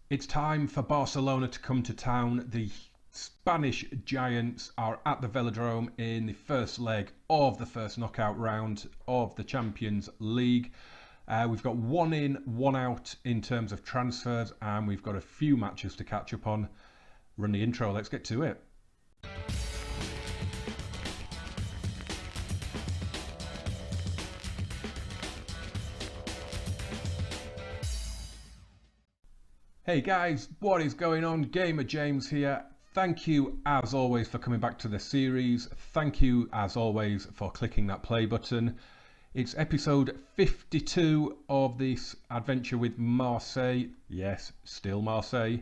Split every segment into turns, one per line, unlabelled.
It's time for Barcelona to come to town. The Spanish Giants are at the Velodrome in the first leg of the first knockout round of the Champions League. We've got one in, one out in terms of transfers, and we've got a few matches to catch up on. Run the intro, let's get to it. Hey guys, what is going on? Gamer James here. Thank you as always for coming back to the series. Thank you as always for clicking that play button. It's episode 52 of this adventure with Marseille. Yes, still Marseille.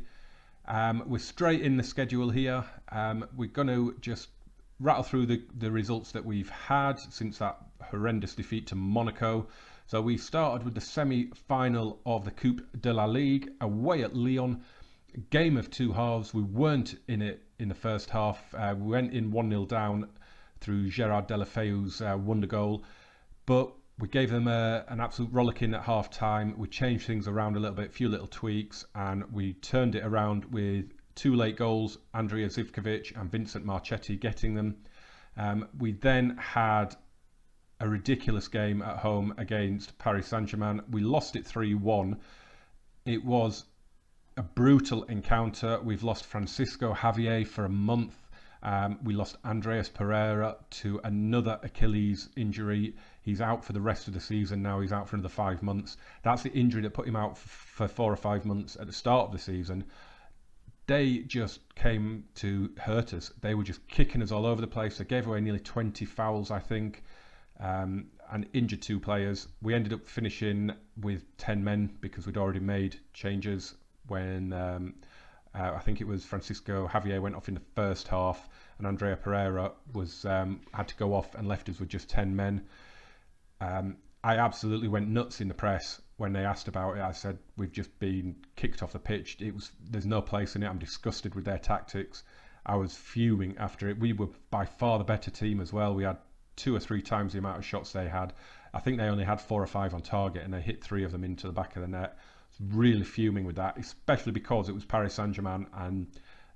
We're straight in the schedule here. We're going to just rattle through the results that we've had since that horrendous defeat to Monaco. So we started with the semi-final of the Coupe de la Ligue away at Lyon. Game of two halves. We weren't in it in the first half. We went in 1-0 down through Gerard Deulofeu's wonder goal. But we gave them an absolute rollicking at half time. We changed things around a little bit, a few little tweaks, and we turned it around with two late goals, Andrea Zivkovic and Vincent Marchetti getting them. We then had a ridiculous game at home against Paris Saint-Germain. We lost it 3-1. It was a brutal encounter. We've lost Francisco Javier for a month. We lost Andreas Pereira to another Achilles injury. He's out for the rest of the season now. He's out for another 5 months. That's the injury that put him out for 4 or 5 months at the start of the season. They just came to hurt us. They were just kicking us all over the place. They gave away nearly 20 fouls, I think. And injured 2 players. We ended up finishing with 10 men because we'd already made changes when I think it was Francisco Javier went off in the first half and Andrea Pereira was had to go off and left us with just 10 men. I absolutely went nuts in the press when they asked about it. I said, we've just been kicked off the pitch. There's no place in it. I'm disgusted with their tactics. I was fuming after it. We were by far the better team as well. We had 2 or 3 times the amount of shots they had. I think they only had 4 or 5 on target and they hit 3 of them into the back of the net. Really fuming with that, especially because it was Paris Saint-Germain, and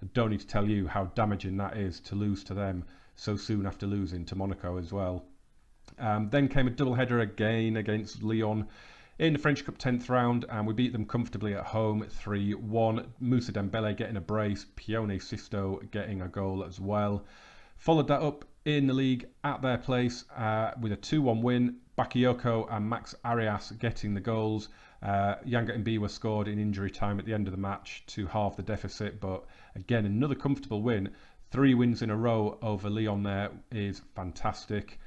I don't need to tell you how damaging that is to lose to them so soon after losing to Monaco as well. Then came a doubleheader again against Lyon in the French Cup 10th round, and we beat them comfortably at home 3-1. Moussa Dembele getting a brace, Pione Sisto getting a goal as well. Followed that up in the league at their place with a 2-1 win. Bakayoko and Max Arias getting the goals. Yanga Mbiwa scored in injury time at the end of the match to halve the deficit, but again another comfortable win. 3 wins in a row over Lyon there is fantastic.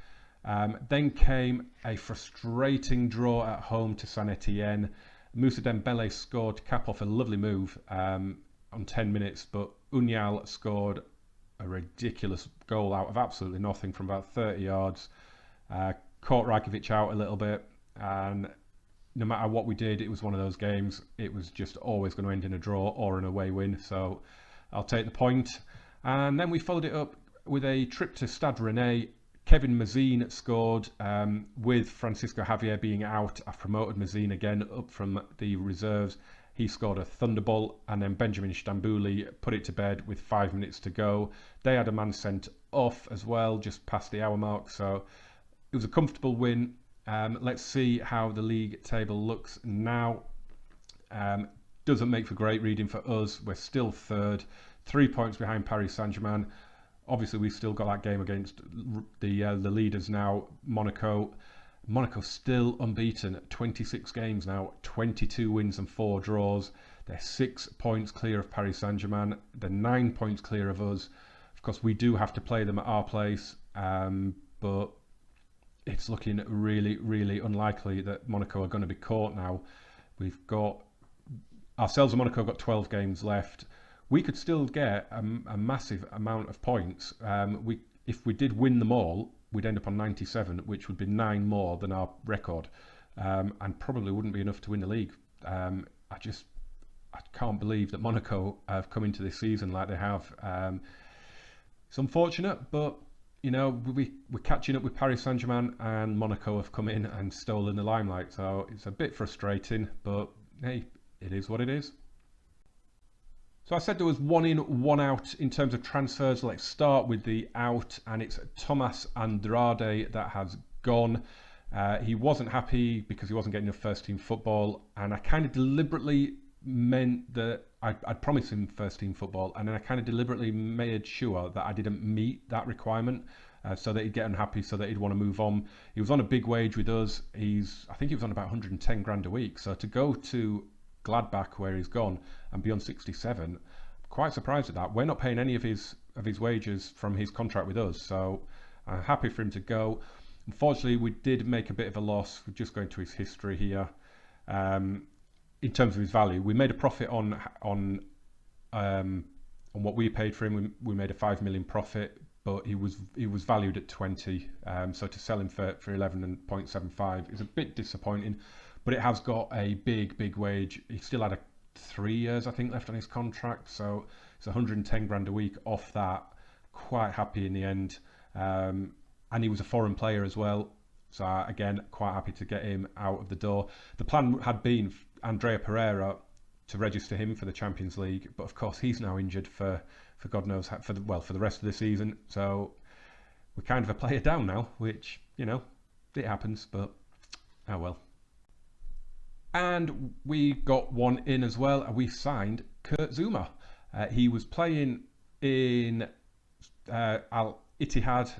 Then came a frustrating draw at home to Saint Etienne. Moussa Dembele scored to cap off a lovely move on 10 minutes, but Unyal scored a ridiculous goal out of absolutely nothing from about 30 yards. Caught Rajkovic out a little bit, and no matter what we did, it was one of those games. It was just always going to end in a draw or an away win, so I'll take the point. And then we followed it up with a trip to Stade Rennais. Kevin Mazine scored with Francisco Javier being out. I've promoted Mazine again up from the reserves. He scored a thunderbolt, and then Benjamin Stambouli put it to bed with 5 minutes to go. They had a man sent off as well, just past the hour mark, so it was a comfortable win. Let's see how the league table looks now. Doesn't make for great reading for us. We're still third, 3 points behind Paris Saint-Germain. Obviously, we've still got that game against the leaders now, Monaco. Monaco still unbeaten, 26 games now, 22 wins and 4 draws. They're 6 points clear of Paris Saint-Germain. They're 9 points clear of us. Of course, we do have to play them at our place, but it's looking really, really unlikely that Monaco are going to be caught now. We've got ourselves and Monaco got 12 games left. We could still get a massive amount of points. If we did win them all, we'd end up on 97, which would be 9 more than our record, and probably wouldn't be enough to win the league. I can't believe that Monaco have come into this season like they have. It's unfortunate, but you know, we're catching up with Paris Saint-Germain, and Monaco have come in and stolen the limelight. So it's a bit frustrating, but hey, it is what it is. So I said there was one in, one out in terms of transfers. Let's start with the out, and it's Thomas Andrade that has gone. He wasn't happy because he wasn't getting enough first team football, and I kind of deliberately meant that I'd promised him first team football, and then I kind of deliberately made sure that I didn't meet that requirement, so that he'd get unhappy, so that he'd want to move on. He was on a big wage with us. I think he was on about 110 grand a week. So to go to Gladbach, where he's gone, and be on 67, I'm quite surprised at that. We're not paying any of his wages from his contract with us, so I'm happy for him to go. Unfortunately, we did make a bit of a loss. We're just going to his history here. In terms of his value, we made a profit on what we paid for him. We made a 5 million profit, but he was valued at 20. So to sell him for 11.75 is a bit disappointing. But it has got a big wage. He still had 3 years, I think, left on his contract. So it's 110 grand a week off that. Quite happy in the end. And he was a foreign player as well. So again, quite happy to get him out of the door. The plan had been Andrea Pereira to register him for the Champions League, but of course he's now injured for God knows how, for the rest of the season. So we're kind of a player down now, which, you know, it happens, but oh well. And we got one in as well. We signed Kurt Zouma. He was playing in Al Ittihad.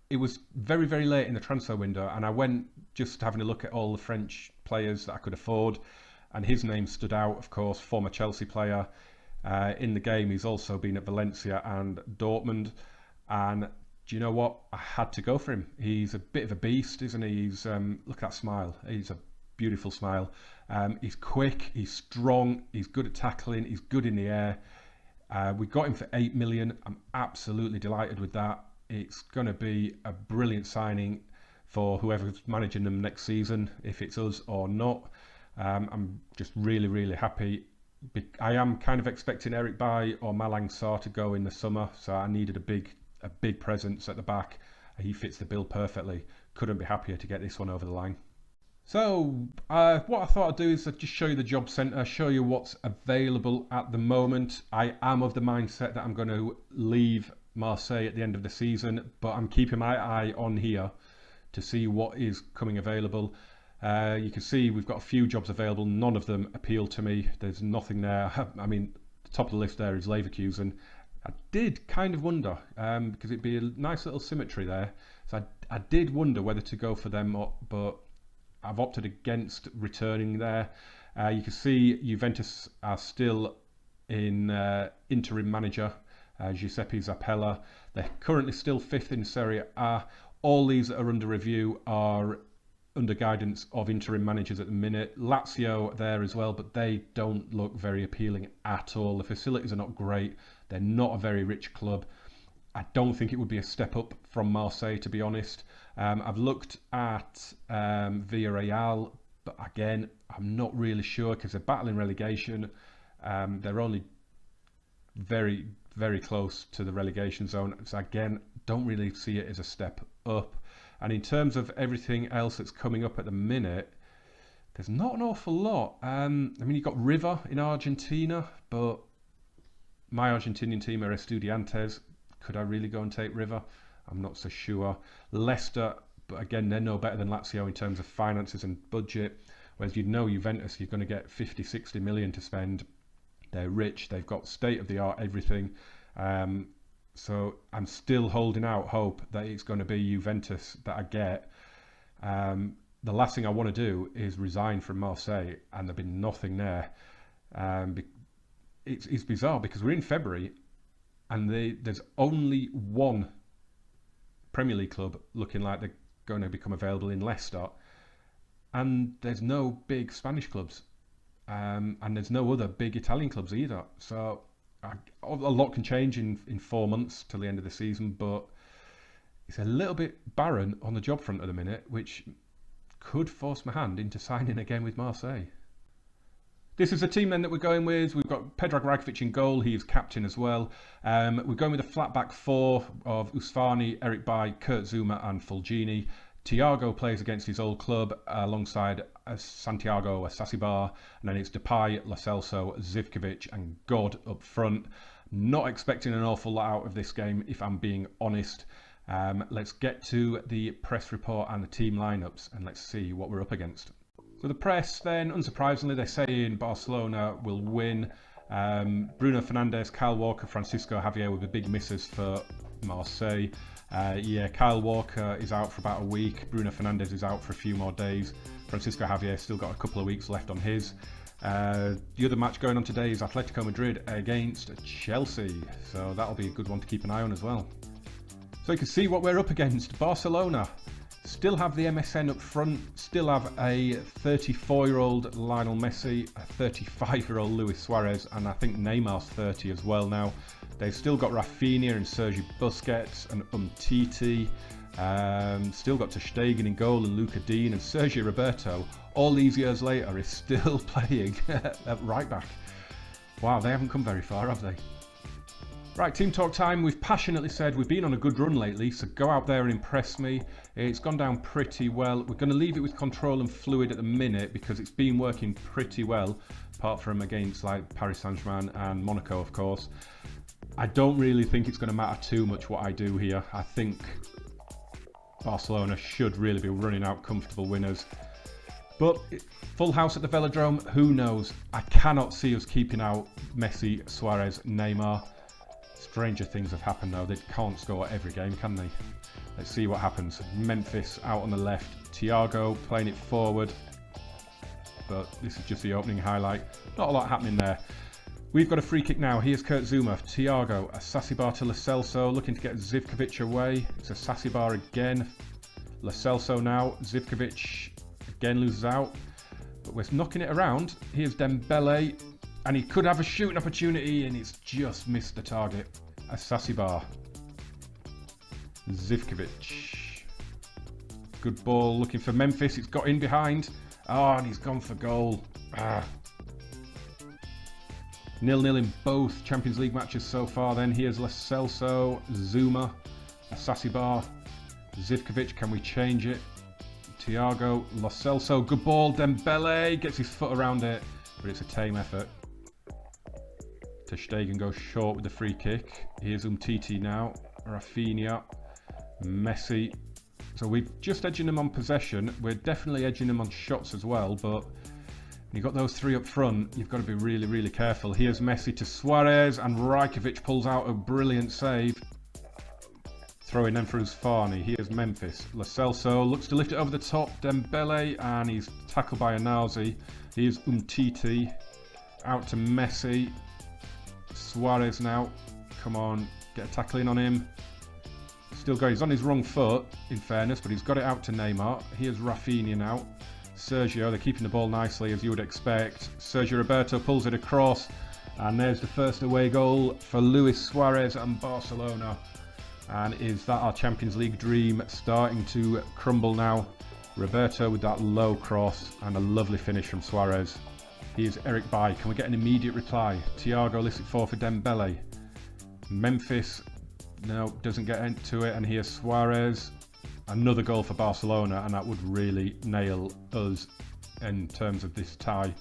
It was very late in the transfer window, and I went just having a look at all the French players that I could afford, and his name stood out, of course, former Chelsea player. In the game, he's also been at Valencia and Dortmund, and do you know what? I had to go for him. He's a bit of a beast, isn't he? He's look at that smile. He's a beautiful smile. He's quick, he's strong, he's good at tackling, he's good in the air. We got him for 8 million. I'm absolutely delighted with that. It's going to be a brilliant signing for whoever's managing them next season, if it's us or not. I'm just really happy. I am kind of expecting Eric Bailly or Malang Sarr to go in the summer, so I needed a big presence at the back. He fits the bill perfectly. Couldn't be happier to get this one over the line. So what I thought I'd do is just show you the job centre, show you what's available at the moment. I am of the mindset that I'm going to leave Marseille at the end of the season, but I'm keeping my eye on here to see what is coming available. You can see we've got a few jobs available. None of them appeal to me. There's nothing there. I mean, the top of the list there is Leverkusen. I did kind of wonder, because it'd be a nice little symmetry there. So I did wonder whether to go for them, but I've opted against returning there. You can see Juventus are still in interim manager, Giuseppe Zappella. They're currently still 5th in Serie A. All these that are under review are under guidance of interim managers at the minute. Lazio there as well, but they don't look very appealing at all. The facilities are not great. They're not a very rich club. I don't think it would be a step up from Marseille, to be honest. I've looked at Villarreal, but again, I'm not really sure because they're battling relegation. They're only very close to the relegation zone. So again, don't really see it as a step up. And in terms of everything else that's coming up at the minute, there's not an awful lot. I mean, you've got River in Argentina, but my Argentinian team are Estudiantes. Could I really go and take River? I'm not so sure. Leicester, but again, they're no better than Lazio in terms of finances and budget. Whereas you'd know Juventus, you're going to get 50-60 million to spend. They're rich. They've got state-of-the-art everything. So I'm still holding out hope that it's going to be Juventus that I get. The last thing I want to do is resign from Marseille, and there'll be nothing there. It's bizarre because we're in February, and there's only one Premier League club looking like they're going to become available in Leicester, and there's no big Spanish clubs, and there's no other big Italian clubs either. So a lot can change in 4 months till the end of the season, but it's a little bit barren on the job front at the minute, which could force my hand into signing again with Marseille. This is the team then that we're going with. We've got Predrag Rajkovic in goal. He is captain as well. We're going with a flat back four of Usfani, Eric Bailly, Kurt Zouma and Fulgini. Thiago plays against his old club alongside Santiago Asasibar, and then it's Depay, Lo Celso, Zivkovic and God up front. Not expecting an awful lot out of this game, if I'm being honest. Let's get to the press report and the team lineups, and let's see what we're up against. So the press then, unsurprisingly, they're saying Barcelona will win. Bruno Fernandes, Kyle Walker, Francisco Javier will be big misses for Marseille. Yeah, Kyle Walker is out for about a week. Bruno Fernandes is out for a few more days. Francisco Javier still got a couple of weeks left on his. The other match going on today is Atletico Madrid against Chelsea. So that'll be a good one to keep an eye on as well. So you can see what we're up against. Barcelona still have the MSN up front. Still have a 34-year-old Lionel Messi, a 35-year-old Luis Suarez, and I think Neymar's 30 as well now. They've still got Rafinha and Sergi Busquets and Umtiti. Still got Ter Stegen in goal and Luca Dean, and Sergio Roberto, all these years later, is still playing at right back. Wow, they haven't come very far, have they? Right, team talk time. We've passionately said we've been on a good run lately, so go out there and impress me. It's gone down pretty well. We're going to leave it with control and fluid at the minute because it's been working pretty well, apart from against like Paris Saint-Germain and Monaco, of course. I don't really think it's going to matter too much what I do here. I think Barcelona should really be running out comfortable winners. But full house at the Velodrome, who knows? I cannot see us keeping out Messi, Suarez, Neymar. Stranger things have happened though. They can't score every game, can they? Let's see what happens. Memphis out on the left. Thiago playing it forward. But this is just the opening highlight. Not a lot happening there. We've got a free kick now. Here's Kurt Zouma. Thiago, Asasibar to Lo Celso, looking to get Zivkovic away. It's Asasibar again. Lo Celso now. Zivkovic again loses out. But we're knocking it around. Here's Dembele. And he could have a shooting opportunity, and it's just missed the target. Asasibar. Zivkovic. Good ball looking for Memphis. It's got in behind. Oh, and he's gone for goal. 0-0 in both Champions League matches so far then. Here's Lo Celso, Zouma, Asasibar, Zivkovic. Can we change it? Thiago, Lo Celso. Good ball. Dembele gets his foot around it, but it's a tame effort. Ter Stegen goes short with the free kick. Here's Umtiti now. Rafinha. Messi. So we're just edging them on possession. We're definitely edging them on shots as well, but you've got those three up front. You've got to be really, really careful. Here's Messi to Suarez, and Rajkovic pulls out a brilliant save. Throwing them for Usfani. Here's Memphis. Lo Celso looks to lift it over the top. Dembele, and he's tackled by Anazi. Here's Umtiti. Out to Messi. Suarez now. Come on, get a tackle in on him. Still going. He's on his wrong foot, in fairness, but he's got it out to Neymar. Here's Rafinha now. Sergio, they're keeping the ball nicely, as you would expect. Sergio Roberto pulls it across, and there's the first away goal for Luis Suarez and Barcelona. And is that our Champions League dream starting to crumble now? Roberto with that low cross and a lovely finish from Suarez. Here's Eric Bay. Can we get an immediate reply? Thiago lifts it forward for Dembele. Memphis, no, doesn't get into it. And here's Suarez. Another goal for Barcelona, and that would really nail us in terms of this tie.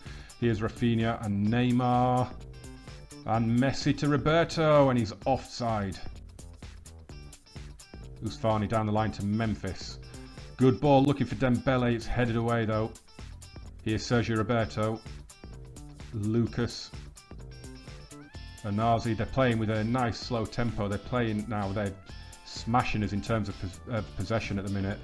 Here's Rafinha and Neymar. And Messi to Roberto, and he's offside. Usfani down the line to Memphis. Good ball looking for Dembele. It's headed away though. Here's Sergio Roberto. Lucas. Anazi. They're playing with a nice slow tempo. They're playing now. They're smashing us in terms of possession at the minute.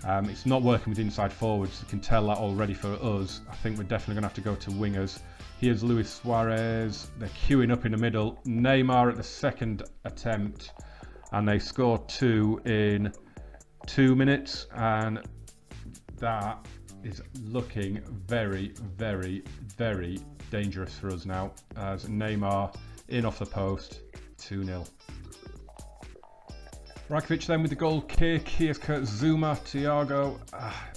It's not working with inside forwards. You can tell that already for us. I think we're definitely going to have to go to wingers. Here's Luis Suarez. They're queuing up in the middle. Neymar at the second attempt. And they scored 2 in 2 minutes. And that is looking very, very, very dangerous for us now. As Neymar in off the post. 2-0. Rajkovic then with the goal kick. Here's Kurt Zouma, Thiago.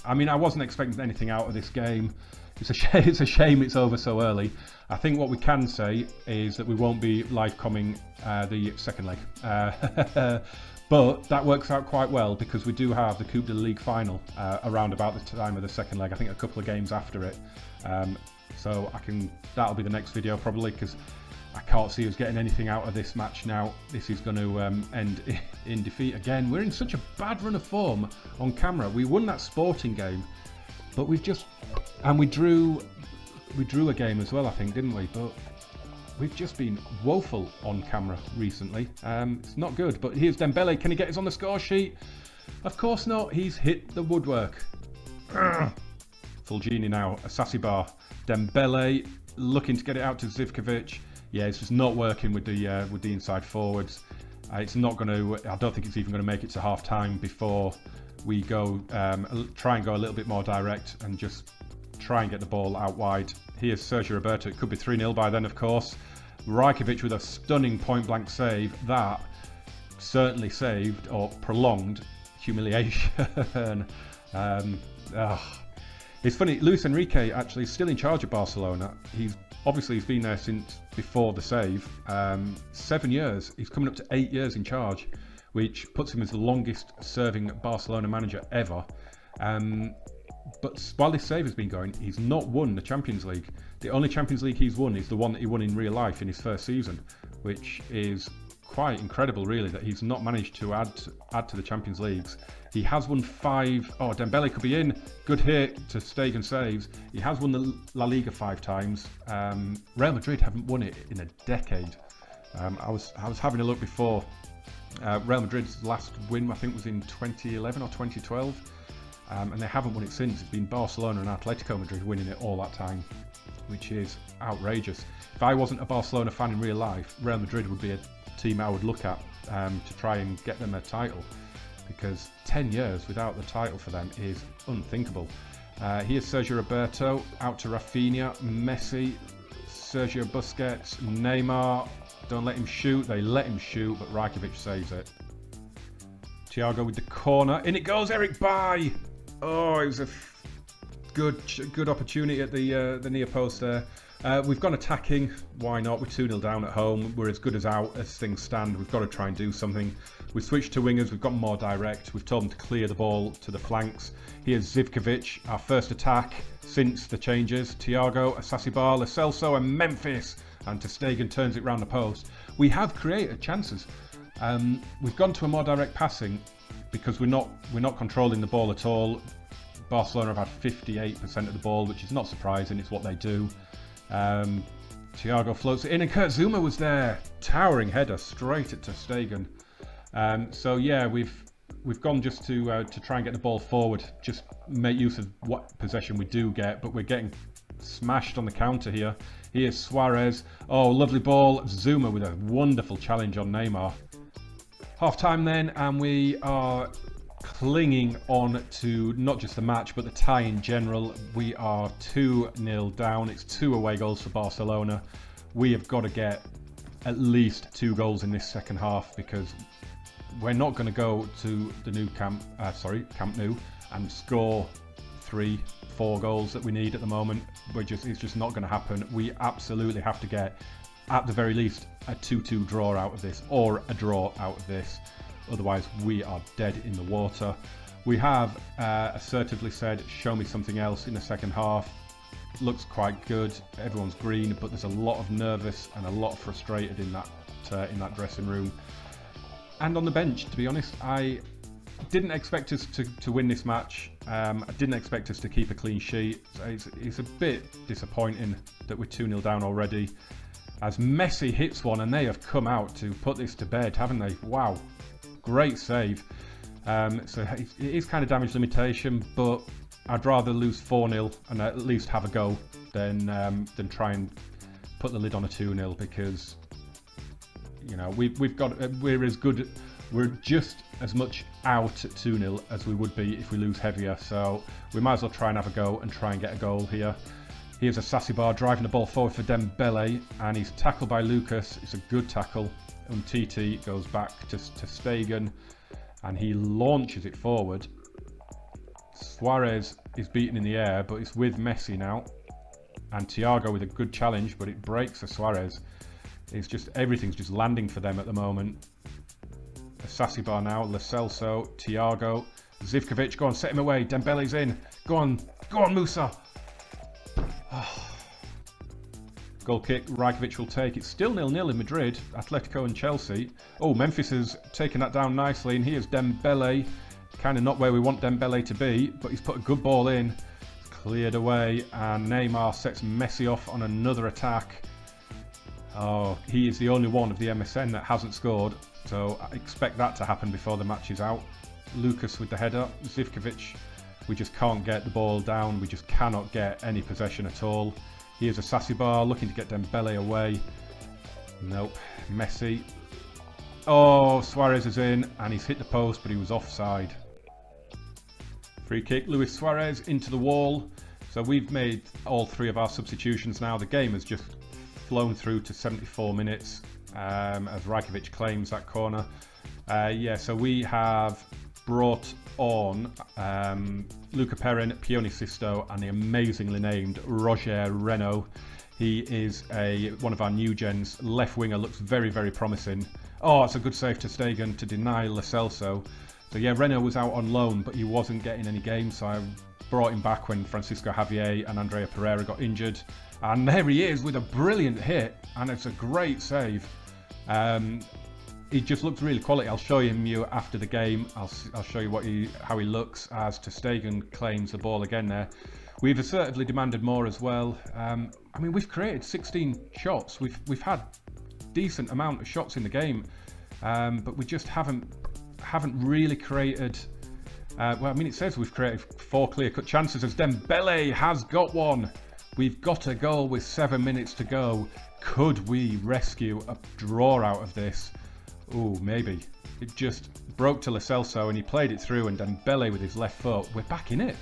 I mean, I wasn't expecting anything out of this game. It's a shame it's over so early. I think what we can say is that we won't be live comming the second leg. But that works out quite well because we do have the Coupe de Ligue final around about the time of the second leg. I think a couple of games after it. So that'll be the next video probably, because I can't see us getting anything out of this match now. This is going to end in defeat again. We're in such a bad run of form on camera. We won that Sporting game, but we drew a game as well, I think, didn't we? But we've just been woeful on camera recently. It's not good. But here's Dembele. Can he get us on the score sheet? Of course not. He's hit the woodwork. Fulgini now, a sassy bar. Dembele looking to get it out to Zivkovic. Yeah, it's just not working with the inside forwards. It's not going to. I don't think it's even going to make it to half time before we go try and go a little bit more direct and just try and get the ball out wide. Here's Sergio Roberto. It could be 3-0 by then, of course. Rajkovic with a stunning point-blank save. That certainly saved or prolonged humiliation. It's funny, Luis Enrique actually is still in charge of Barcelona. He's been there since before the save. 7 years. He's coming up to 8 years in charge, which puts him as the longest serving Barcelona manager ever. But while this save has been going, he's not won the Champions League. The only Champions League he's won is the one that he won in real life in his first season, which is quite incredible, really, that he's not managed to add to the Champions Leagues. He has won 5. Oh, Dembele could be in. Good hit to Stegen saves. He has won the La Liga 5 times. Real Madrid haven't won it in a decade. I was having a look before. Real Madrid's last win, I think, was in 2011 or 2012. And they haven't won it since. It's been Barcelona and Atletico Madrid winning it all that time, which is outrageous. If I wasn't a Barcelona fan in real life, Real Madrid would be a team I would look at to try and get them a title, because 10 years without the title for them is unthinkable. Here's Sergio Roberto, out to Rafinha, Messi, Sergio Busquets, Neymar. Don't let him shoot. They let him shoot, but Rajkovic saves it. Thiago with the corner. In it goes, Eric Bailly. Oh, it was a good opportunity at the near post there. We've gone attacking. Why not? We're 2-0 down at home. We're as good as out as things stand. We've got to try and do something. We've switched to wingers. We've got more direct. We've told them to clear the ball to the flanks. Here's Zivkovic, our first attack since the changes. Thiago, Asasibar, Lo Celso and Memphis. And ter Stegen turns it round the post. We have created chances. We've gone to a more direct passing because we're not controlling the ball at all. Barcelona have had 58% of the ball, which is not surprising. It's what they do. Thiago floats it in, and Kurt Zouma was there. Towering header straight at ter Stegen. So yeah, we've gone just to try and get the ball forward, just make use of what possession we do get, but we're getting smashed on the counter here. Here's Suarez. Oh, lovely ball. Zouma with a wonderful challenge on Neymar. Half time then, and we are clinging on to not just the match but the tie in general. We are 2-0 down. It's 2 away goals for Barcelona. We have got to get at least 2 goals in this second half, because we're not going to go to the new Camp Nou and score 3-4 goals that we need at the moment. It's just not going to happen. We absolutely have to get, at the very least, a 2-2 draw out of this, or a draw out of this. Otherwise, we are dead in the water. We have assertively said, show me something else in the second half. Looks quite good. Everyone's green, but there's a lot of nervous and a lot of frustrated in that dressing room. And on the bench, to be honest, I didn't expect us to win this match. I didn't expect us to keep a clean sheet. So it's a bit disappointing that we're 2-0 down already. As Messi hits one, and they have come out to put this to bed, haven't they? Wow, great save. So it is kind of damage limitation, but I'd rather lose 4-0 and at least have a go than try and put the lid on a 2-0, because you know we're just as much out at 2-0 as we would be if we lose heavier. So we might as well try and have a go and try and get a goal here. Here's a Asasibar driving the ball forward for Dembele, and he's tackled by Lucas. It's a good tackle. Umtiti goes back to Stegen, and he launches it forward. Suarez is beaten in the air, but it's with Messi now. And Thiago with a good challenge, but it breaks for Suarez. It's just, everything's just landing for them at the moment. A sassy bar now. Lo Celso, Thiago, Zivkovic. Go on, set him away. Dembele's in. Go on, Musa. Goal kick, Rajkovic will take. It's still 0-0 in Madrid, Atletico and Chelsea. Oh, Memphis has taken that down nicely, and here's Dembele. Kind of not where we want Dembele to be, but he's put a good ball in. It's cleared away, and Neymar sets Messi off on another attack. Oh, he is the only one of the MSN that hasn't scored, so I expect that to happen before the match is out. Lucas with the header, Zivkovic. We just can't get the ball down. We just cannot get any possession at all. Here's a sassy bar looking to get Dembele away. Nope. Messi. Oh, Suarez is in and he's hit the post, but he was offside. Free kick, Luis Suarez into the wall. So we've made all three of our substitutions now. The game has just flown through to 74 minutes as Rajkovic claims that corner. So we have brought on Luca Perrin, Pione Sisto, and the amazingly named Roger Renault. He is one of our new gens. Left winger, looks very, very promising. Oh, it's a good save to Stegen to deny Lo Celso. So yeah, Renault was out on loan, but he wasn't getting any games, so I brought him back when Francisco Javier and Andrea Pereira got injured. And there he is with a brilliant hit, and it's a great save. He just looks really quality. I'll show you after the game. I'll show you how he looks as ter Stegen claims the ball again there. We've assertively demanded more as well. I mean, we've created 16 shots. We've had decent amount of shots in the game, but we just haven't really created. Well, I mean, it says we've created 4 clear-cut chances as Dembele has got one. We've got a goal with 7 minutes to go. Could we rescue a draw out of this? Oh, maybe. It just broke to Lo Celso and he played it through, and Dembele with his left foot. We're back in it.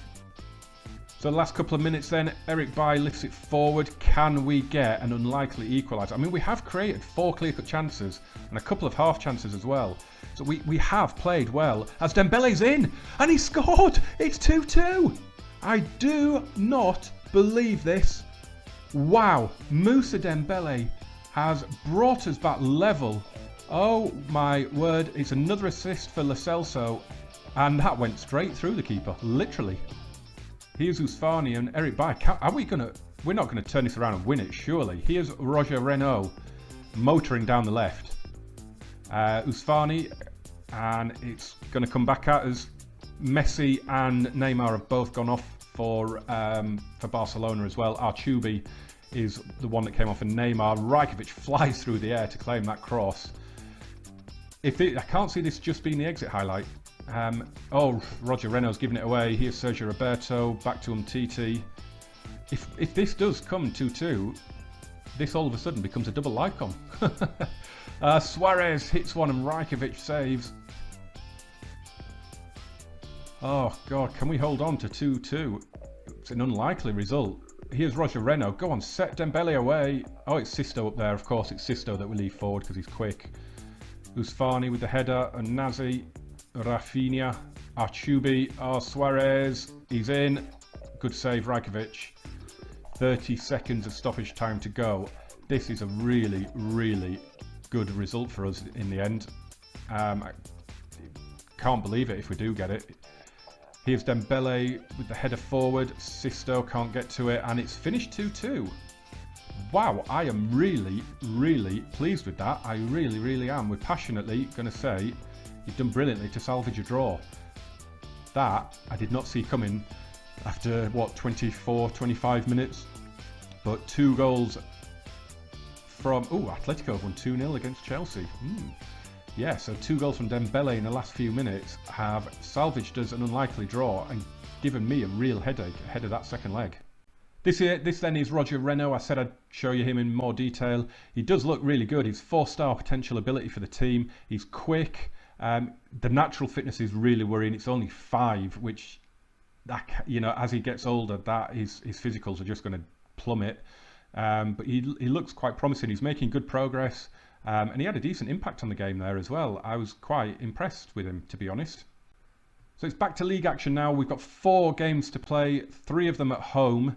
So the last couple of minutes then, Eric Bailly lifts it forward. Can we get an unlikely equaliser? I mean, we have created 4 clear-cut chances and a couple of half chances as well. So we have played well as Dembele's in and he scored. It's 2-2. I do not believe this. Wow, Moussa Dembele has brought us back level. Oh my word, it's another assist for Lo Celso, and that went straight through the keeper, literally. Here's Usfani and Eric Bailly. We're not going to turn this around and win it, surely. Here's Roger Renault motoring down the left. Usfani, and it's going to come back at us. Messi and Neymar have both gone off for Barcelona as well. Archubi is the one that came off, and Neymar. Rajkovic flies through the air to claim that cross. I can't see this just being the exit highlight. Roger Renault's giving it away. Here's Sergio Roberto, back to Umtiti. If this does come 2-2, this all of a sudden becomes a double icon. Suarez hits one and Rajkovic saves. Oh God, can we hold on to 2-2? It's an unlikely result. Here's Roger Renault. Go on, set Dembele away. Oh, it's Sisto up there. Of course, it's Sisto that we leave forward because he's quick. Usfani with the header, and Nazi, Rafinha, Archubi, Suarez, he's in. Good save, Rajkovic. 30 seconds of stoppage time to go. This is a really, really good result for us in the end. I can't believe it if we do get it. Here's Dembele with the header forward. Sisto can't get to it, and it's finished 2-2. Wow, I am really, really pleased with that. I really, really am. We're passionately going to say you've done brilliantly to salvage a draw. That I did not see coming after, 24, 25 minutes. But 2 goals from... Oh, Atletico won 2-0 against Chelsea. Yeah, so 2 goals from Dembele in the last few minutes have salvaged us an unlikely draw and given me a real headache ahead of that second leg. This then is Roger Renault. I said I'd show you him in more detail. He does look really good. He's 4-star potential ability for the team. He's quick. The natural fitness is really worrying. It's only 5, which, as he gets older, his physicals are just going to plummet. But he looks quite promising. He's making good progress. And he had a decent impact on the game there as well. I was quite impressed with him, to be honest. So it's back to league action now. We've got 4 games to play, 3 of them at home.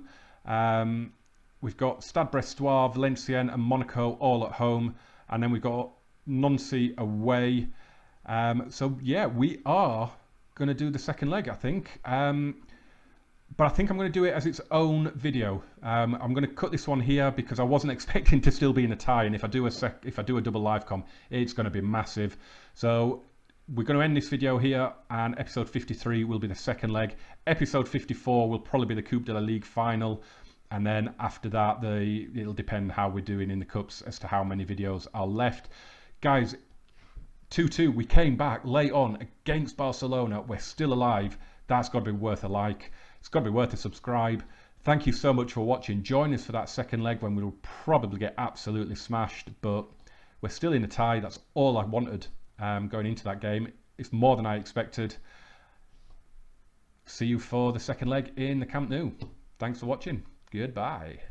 We've got Stade Brestois, Valenciennes and Monaco all at home, and then we've got Nancy away. So yeah, we are going to do the second leg, I think. But I think I'm going to do it as its own video. I'm going to cut this one here because I wasn't expecting to still be in a tie, and if I do a double live com, it's going to be massive. So we're going to end this video here, and episode 53 will be the second leg. Episode 54 will probably be the Coupe de la Ligue final, and then after that, it'll depend how we're doing in the cups as to how many videos are left. Guys, 2-2, we came back late on against Barcelona. We're still alive. That's got to be worth a like. It's got to be worth a subscribe. Thank you so much for watching. Join us for that second leg when we'll probably get absolutely smashed, but we're still in a tie. That's all I wanted going into that game. It's more than I expected. See you for the second leg in the Camp Nou. Thanks for watching. Goodbye.